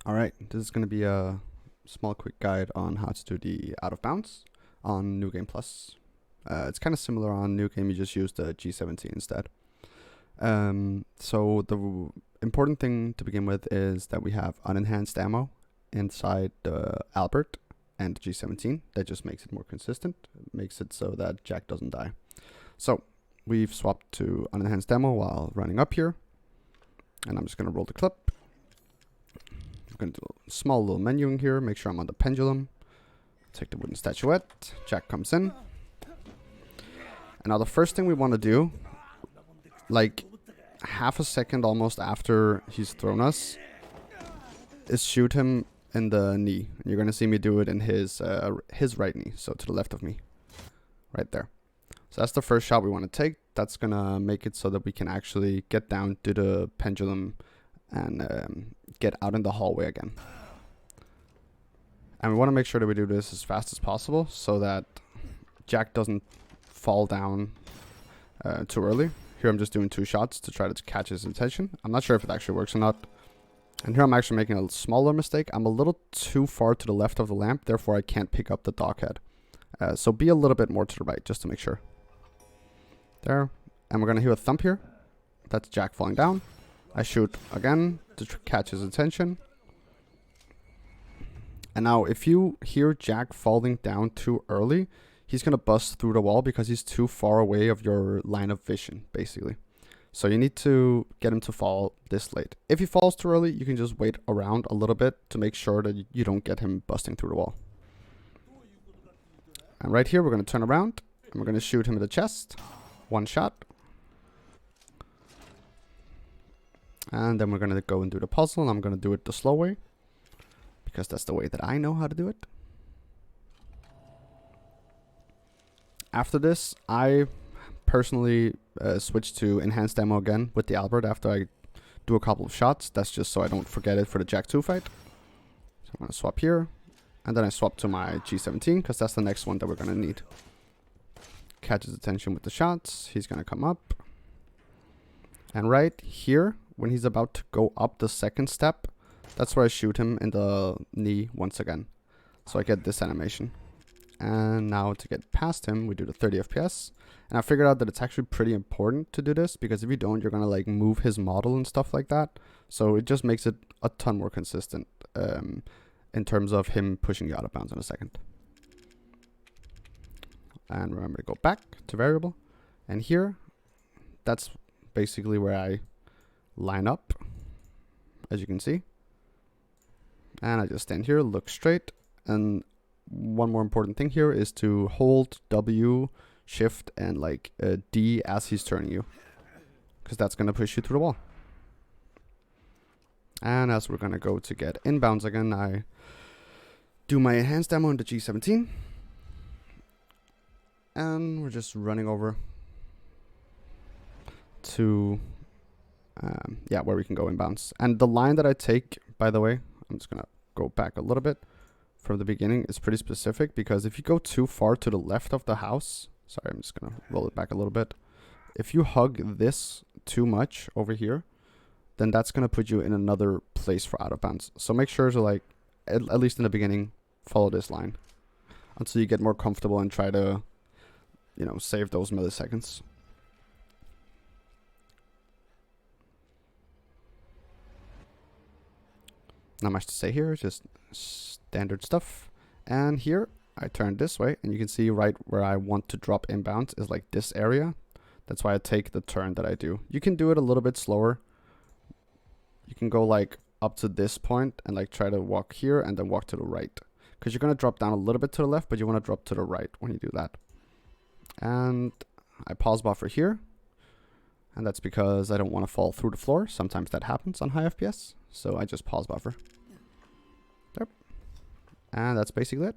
Alright, this is going to be a small quick guide on how to do the out of bounds on New Game Plus. It's kind of similar on New Game, you just use the G17 instead. So the important thing to begin with is that we have unenhanced ammo inside the Albert and the G17. That just makes it more consistent, makes it so that Jack doesn't die. So we've swapped to unenhanced ammo while running up here, and I'm just going to roll the clip. I'm going to do a small little menuing here, make sure I'm on the pendulum, take the wooden statuette, Jack comes in. And now the first thing we want to do, like half a second almost after he's thrown us, is shoot him in the knee. And you're going to see me do it in his right knee, so to the left of me, right there. So that's the first shot we want to take. That's going to make it so that we can actually get down to the pendulum and get out in the hallway again. And we want to make sure that we do this as fast as possible so that Jack doesn't fall down too early. Here I'm just doing 2 shots to try to catch his attention. I'm not sure if it actually works or not. And here I'm actually making a smaller mistake. I'm a little too far to the left of the lamp, therefore I can't pick up the dog head. So be a little bit more to the right just to make sure. There. And we're going to hear a thump here. That's Jack falling down. I shoot again to catch his attention. And now if you hear Jack falling down too early, he's going to bust through the wall because he's too far away of your line of vision, basically. So you need to get him to fall this late. If he falls too early, you can just wait around a little bit to make sure that you don't get him busting through the wall. And right here, we're going to turn around and we're going to shoot him in the chest. 1 shot. And then we're going to go and do the puzzle, and I'm going to do it the slow way, because that's the way that I know how to do it. After this, I personally switch to enhanced ammo again with the Albert after I do a couple of shots. That's just so I don't forget it for the Jack 2 fight. So I'm going to swap here, and then I swap to my G17, because that's the next one that we're going to need. Catch his attention with the shots. He's going to come up. And right here, when he's about to go up the second step, that's where I shoot him in the knee once again. So I get this animation. And now to get past him, we do the 30 FPS. And I figured out that it's actually pretty important to do this, because if you don't, you're going to like move his model and stuff like that. So it just makes it a ton more consistent in terms of him pushing you out of bounds in a second. And remember to go back to variable. And here, that's basically where I line up, as you can see. And I just stand here, look straight. And one more important thing here is to hold W, shift, and like D as he's turning you, because that's going to push you through the wall. And as we're going to go to get inbounds again, I do my enhanced ammo in the G17. And we're just running over to where we can go inbounds. And the line that I take, by the way, I'm just going to go back a little bit from the beginning, is pretty specific, because if you go too far to the left of the house, sorry, I'm just going to roll it back a little bit. If you hug this too much over here, then that's going to put you in another place for out of bounds. So make sure to, like, at least in the beginning, follow this line until you get more comfortable and try to, you know, save those milliseconds. Not much to say here, just standard stuff. And here, I turn this way, and you can see right where I want to drop inbounds is like this area. That's why I take the turn that I do. You can do it a little bit slower. You can go like up to this point and like try to walk here and then walk to the right. Because you're going to drop down a little bit to the left, but you want to drop to the right when you do that. And I pause buffer here. And that's because I don't want to fall through the floor. Sometimes that happens on high FPS. So I just pause buffer. Yep. And that's basically it.